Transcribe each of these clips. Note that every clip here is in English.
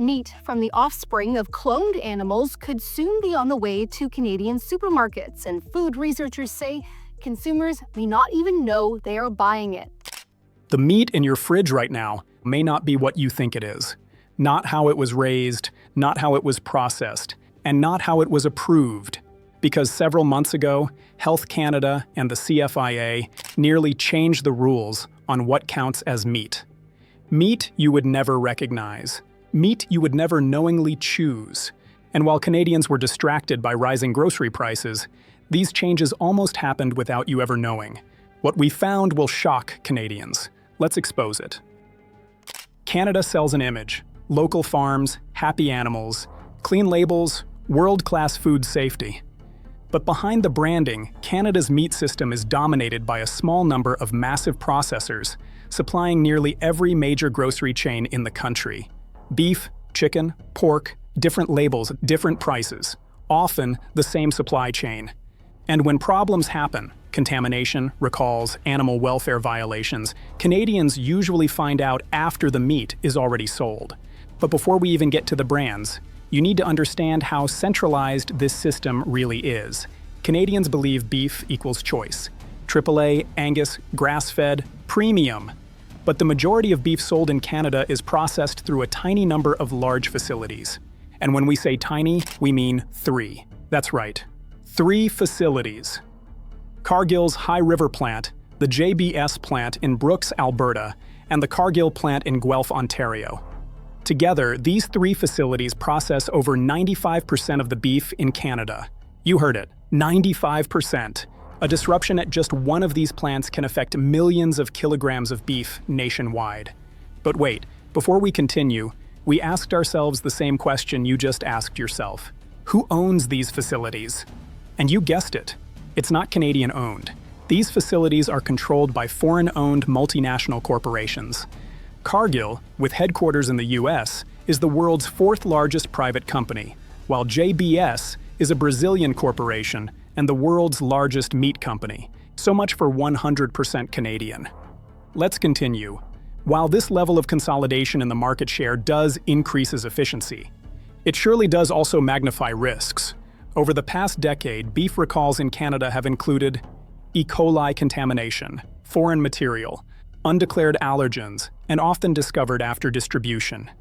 Meat from the offspring of cloned animals could soon be on the way to Canadian supermarkets, and food researchers say consumers may not even know they are buying it. The meat in your fridge right now may not be what you think it is. Not how it was raised, not how it was processed, and not how it was approved. Because several months ago, Health Canada and the CFIA nearly changed the rules on what counts as meat. Meat you would never recognize. Meat you would never knowingly choose. And while Canadians were distracted by rising grocery prices, these changes almost happened without you ever knowing. What we found will shock Canadians. Let's expose it. Canada sells an image: local farms, happy animals, clean labels, world-class food safety. But behind the branding, Canada's meat system is dominated by a small number of massive processors, supplying nearly every major grocery chain in the country. Beef, chicken, pork, different labels, different prices, often the same supply chain. And when problems happen, contamination, recalls, animal welfare violations, Canadians usually find out after the meat is already sold. But before we even get to the brands, you need to understand how centralized this system really is. Canadians believe beef equals choice. AAA, Angus, grass-fed, premium. But the majority of beef sold in Canada is processed through a tiny number of large facilities. And when we say tiny, we mean 3. That's right, 3 facilities. Cargill's High River plant, the JBS plant in Brooks, Alberta, and the Cargill plant in Guelph, Ontario. Together, these 3 facilities process over 95% of the beef in Canada. You heard it, 95%. A disruption at just one of these plants can affect millions of kilograms of beef nationwide. But wait, before we continue, we asked ourselves the same question you just asked yourself. Who owns these facilities? And you guessed it, it's not Canadian-owned. These facilities are controlled by foreign-owned multinational corporations. Cargill, with headquarters in the US, is the world's 4th largest private company, while JBS is a Brazilian corporation and the world's largest meat company. So much for 100% Canadian. Let's continue. While this level of consolidation in the market share does increases efficiency, it surely does also magnify risks. Over the past decade, beef recalls in Canada have included E. coli contamination, foreign material, undeclared allergens, and often discovered after distribution.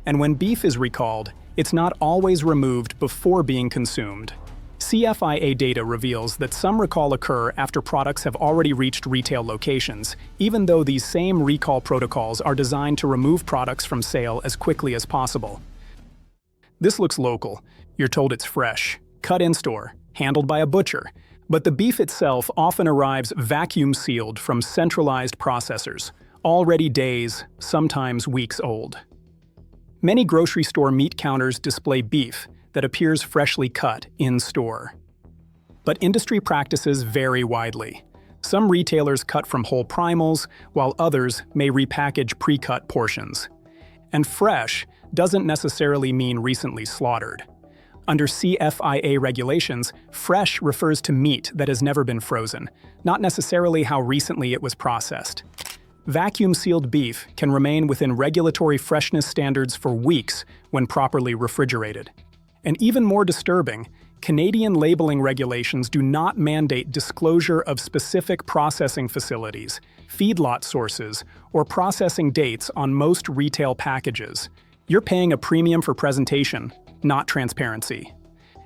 And when beef is recalled, it's not always removed before being consumed. CFIA data reveals that some recall occur after products have already reached retail locations, even though these same recall protocols are designed to remove products from sale as quickly as possible. This looks local. You're told it's fresh, cut in store, handled by a butcher. But the beef itself often arrives vacuum-sealed from centralized processors, already days, sometimes weeks old. Many grocery store meat counters display beef that appears freshly cut in-store. But industry practices vary widely. Some retailers cut from whole primals, while others may repackage pre-cut portions. And fresh doesn't necessarily mean recently slaughtered. Under CFIA regulations, fresh refers to meat that has never been frozen, not necessarily how recently it was processed. Vacuum-sealed beef can remain within regulatory freshness standards for weeks when properly refrigerated. And even more disturbing, Canadian labeling regulations do not mandate disclosure of specific processing facilities, feedlot sources, or processing dates on most retail packages. You're paying a premium for presentation, not transparency.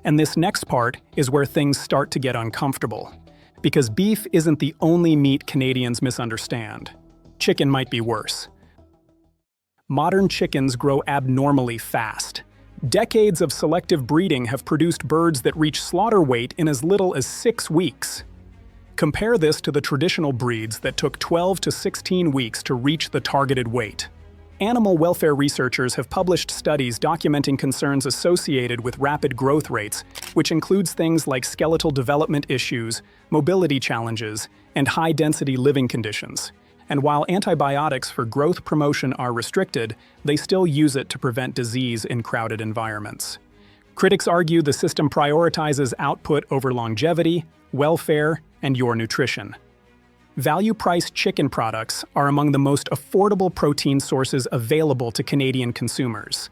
And this next part is where things start to get uncomfortable. Because beef isn't the only meat Canadians misunderstand. Chicken might be worse. Modern chickens grow abnormally fast. Decades of selective breeding have produced birds that reach slaughter weight in as little as 6 weeks. Compare this to the traditional breeds that took 12 to 16 weeks to reach the targeted weight. Animal welfare researchers have published studies documenting concerns associated with rapid growth rates, which includes things like skeletal development issues, mobility challenges, and high-density living conditions. And while antibiotics for growth promotion are restricted, they still use it to prevent disease in crowded environments. Critics argue the system prioritizes output over longevity, welfare, and your nutrition. Value-priced chicken products are among the most affordable protein sources available to Canadian consumers.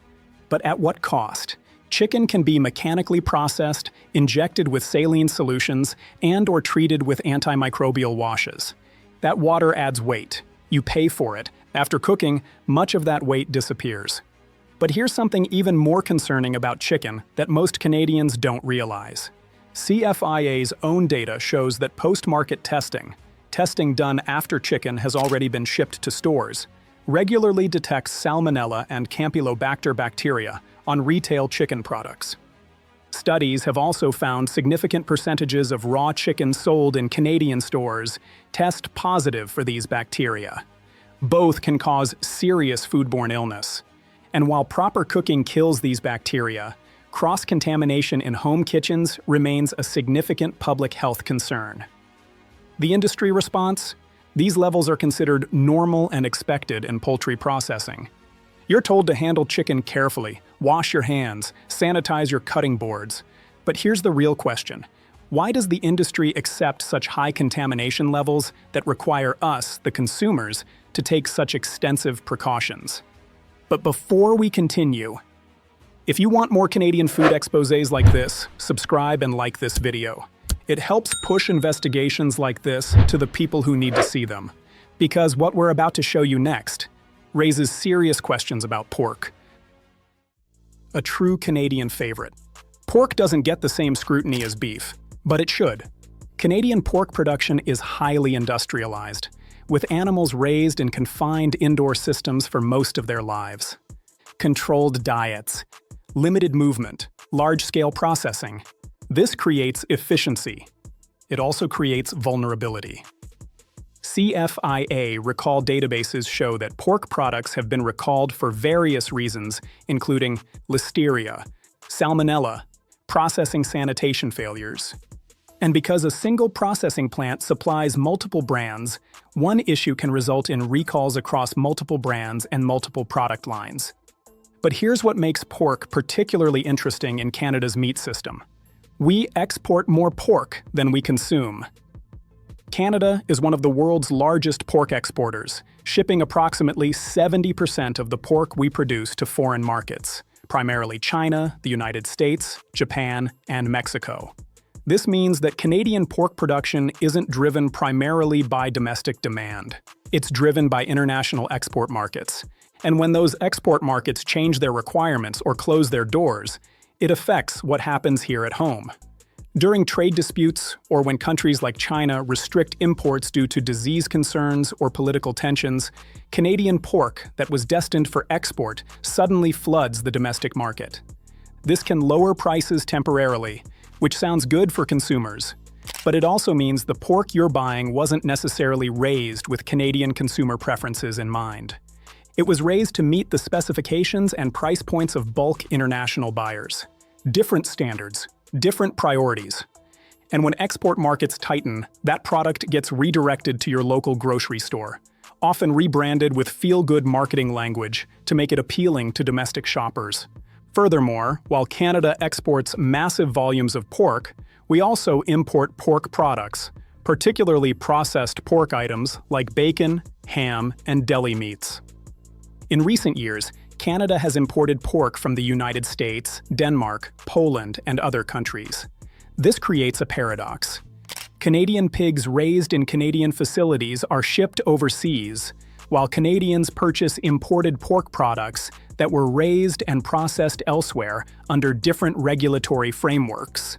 But at what cost? Chicken can be mechanically processed, injected with saline solutions, and/or treated with antimicrobial washes. That water adds weight. You pay for it. After cooking, much of that weight disappears. But here's something even more concerning about chicken that most Canadians don't realize. CFIA's own data shows that post-market testing done after chicken has already been shipped to stores, regularly detects Salmonella and Campylobacter bacteria on retail chicken products. Studies have also found significant percentages of raw chicken sold in Canadian stores test positive for these bacteria. Both can cause serious foodborne illness. And while proper cooking kills these bacteria, cross-contamination in home kitchens remains a significant public health concern. The industry response? These levels are considered normal and expected in poultry processing. You're told to handle chicken carefully, wash your hands, sanitize your cutting boards. But here's the real question. Why does the industry accept such high contamination levels that require us, the consumers, to take such extensive precautions? But before we continue, if you want more Canadian food exposés like this, subscribe and like this video. It helps push investigations like this to the people who need to see them. Because what we're about to show you next raises serious questions about pork. A true Canadian favorite. Pork doesn't get the same scrutiny as beef, but it should. Canadian pork production is highly industrialized, with animals raised in confined indoor systems for most of their lives. Controlled diets, limited movement, large-scale processing. This creates efficiency. It also creates vulnerability. CFIA recall databases show that pork products have been recalled for various reasons, including listeria, salmonella, processing sanitation failures. And because a single processing plant supplies multiple brands, one issue can result in recalls across multiple brands and multiple product lines. But here's what makes pork particularly interesting in Canada's meat system. We export more pork than we consume. Canada is one of the world's largest pork exporters, shipping approximately 70% of the pork we produce to foreign markets, primarily China, the United States, Japan, and Mexico. This means that Canadian pork production isn't driven primarily by domestic demand. It's driven by international export markets. And when those export markets change their requirements or close their doors, it affects what happens here at home. During trade disputes, or when countries like China restrict imports due to disease concerns or political tensions, Canadian pork that was destined for export suddenly floods the domestic market. This can lower prices temporarily, which sounds good for consumers. But it also means the pork you're buying wasn't necessarily raised with Canadian consumer preferences in mind. It was raised to meet the specifications and price points of bulk international buyers. Different standards, different priorities. And when export markets tighten, that product gets redirected to your local grocery store, often rebranded with feel-good marketing language to make it appealing to domestic shoppers. Furthermore, while Canada exports massive volumes of pork, we also import pork products, particularly processed pork items like bacon, ham, and deli meats. In recent years, Canada has imported pork from the United States, Denmark, Poland, and other countries. This creates a paradox. Canadian pigs raised in Canadian facilities are shipped overseas, while Canadians purchase imported pork products that were raised and processed elsewhere under different regulatory frameworks.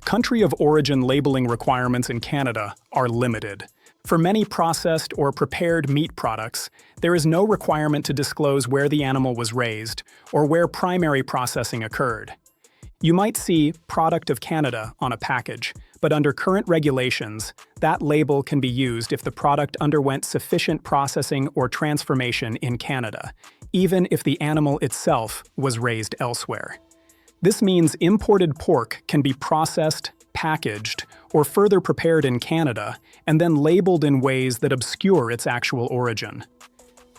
Country of origin labeling requirements in Canada are limited. For many processed or prepared meat products, there is no requirement to disclose where the animal was raised or where primary processing occurred. You might see "Product of Canada" on a package, but under current regulations, that label can be used if the product underwent sufficient processing or transformation in Canada, even if the animal itself was raised elsewhere. This means imported pork can be processed, packaged, or further prepared in Canada, and then labeled in ways that obscure its actual origin.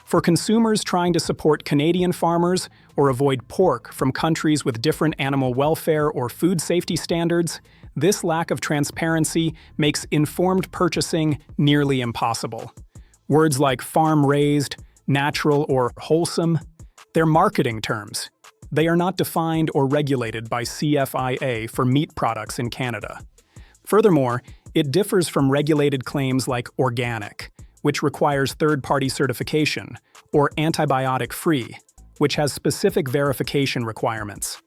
For consumers trying to support Canadian farmers or avoid pork from countries with different animal welfare or food safety standards, this lack of transparency makes informed purchasing nearly impossible. Words like farm-raised, natural, or wholesome, they're marketing terms. They are not defined or regulated by CFIA for meat products in Canada. Furthermore, it differs from regulated claims like organic, which requires third-party certification, or antibiotic-free, which has specific verification requirements.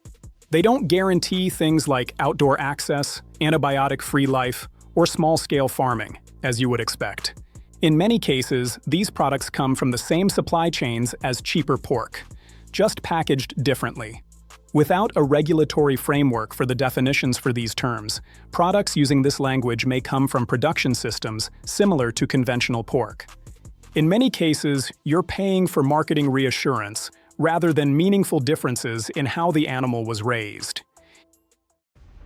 They don't guarantee things like outdoor access, antibiotic-free life, or small-scale farming, as you would expect. In many cases, these products come from the same supply chains as cheaper pork, just packaged differently. Without a regulatory framework for the definitions for these terms, products using this language may come from production systems similar to conventional pork. In many cases, you're paying for marketing reassurance rather than meaningful differences in how the animal was raised.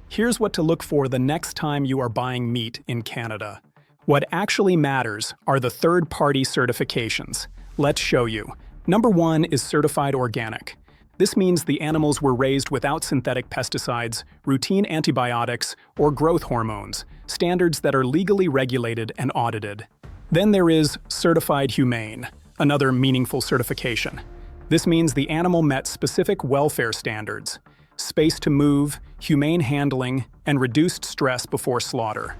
Here's what to look for the next time you are buying meat in Canada. What actually matters are the third-party certifications. Let's show you. Number 1 is certified organic. This means the animals were raised without synthetic pesticides, routine antibiotics, or growth hormones, standards that are legally regulated and audited. Then there is certified humane, another meaningful certification. This means the animal met specific welfare standards, space to move, humane handling, and reduced stress before slaughter.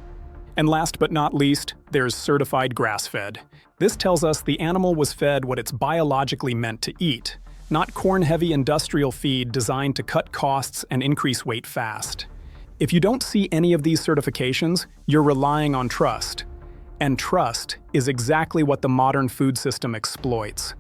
And last but not least, there's certified grass-fed. This tells us the animal was fed what it's biologically meant to eat, not corn-heavy industrial feed designed to cut costs and increase weight fast. If you don't see any of these certifications, you're relying on trust. And trust is exactly what the modern food system exploits.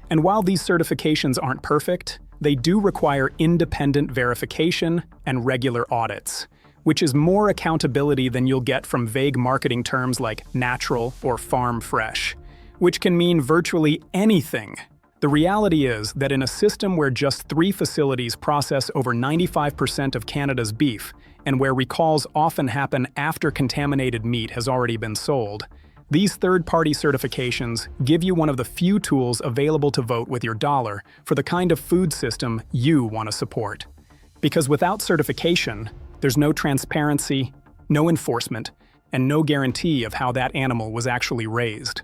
And while these certifications aren't perfect, they do require independent verification and regular audits, which is more accountability than you'll get from vague marketing terms like natural or farm fresh, which can mean virtually anything. The reality is that in a system where just 3 facilities process over 95% of Canada's beef, and where recalls often happen after contaminated meat has already been sold, these third-party certifications give you one of the few tools available to vote with your dollar for the kind of food system you want to support. Because without certification, there's no transparency, no enforcement, and no guarantee of how that animal was actually raised.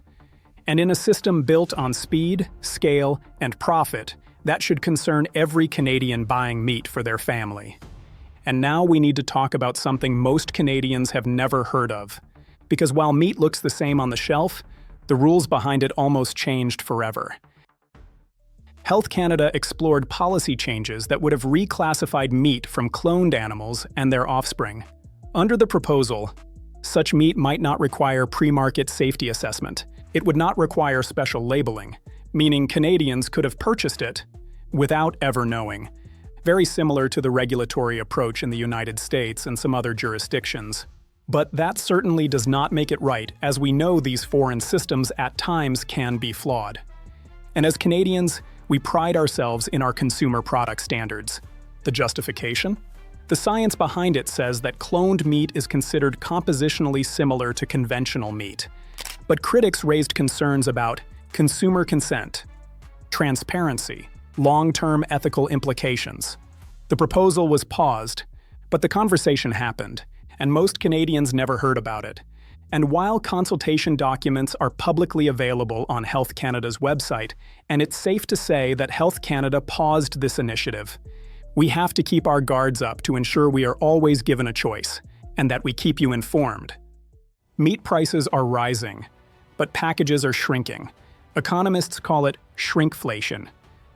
And in a system built on speed, scale, and profit, that should concern every Canadian buying meat for their family. And now we need to talk about something most Canadians have never heard of. Because while meat looks the same on the shelf, the rules behind it almost changed forever. Health Canada explored policy changes that would have reclassified meat from cloned animals and their offspring. Under the proposal, such meat might not require pre-market safety assessment. It would not require special labeling, meaning Canadians could have purchased it without ever knowing. Very similar to the regulatory approach in the United States and some other jurisdictions. But that certainly does not make it right, as we know these foreign systems at times can be flawed. And as Canadians, we pride ourselves in our consumer product standards. The justification? The science behind it says that cloned meat is considered compositionally similar to conventional meat. But critics raised concerns about consumer consent, transparency, long-term ethical implications. The proposal was paused, but the conversation happened, and most Canadians never heard about it. And while consultation documents are publicly available on Health Canada's website, and it's safe to say that Health Canada paused this initiative, we have to keep our guards up to ensure we are always given a choice, and that we keep you informed. Meat prices are rising, but packages are shrinking. Economists call it shrinkflation.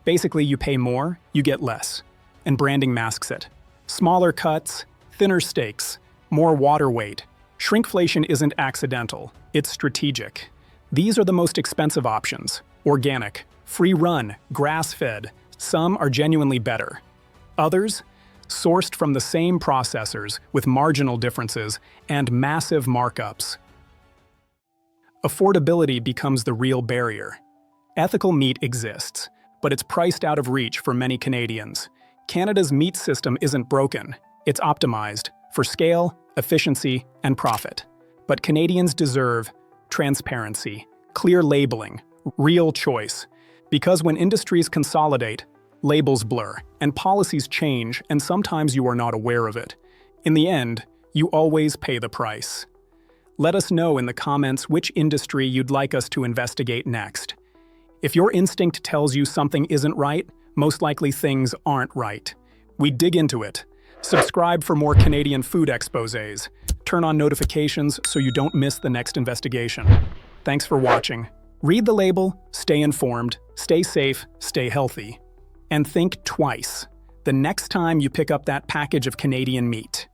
Basically, you pay more, you get less. And branding masks it. Smaller cuts, thinner steaks, more water weight. Shrinkflation isn't accidental, it's strategic. These are the most expensive options: organic, free-run, grass-fed. Some are genuinely better. Others, sourced from the same processors with marginal differences and massive markups. Affordability becomes the real barrier. Ethical meat exists, but it's priced out of reach for many Canadians. Canada's meat system isn't broken, it's optimized for scale, efficiency, and profit. But Canadians deserve transparency, clear labeling, real choice. Because when industries consolidate, labels blur, and policies change, and sometimes you are not aware of it. In the end, you always pay the price. Let us know in the comments which industry you'd like us to investigate next. If your instinct tells you something isn't right, most likely things aren't right. We dig into it. Subscribe for more Canadian food exposés. Turn on notifications so you don't miss the next investigation. Thanks for watching. Read the label, stay informed, stay safe, stay healthy. And think twice the next time you pick up that package of Canadian meat.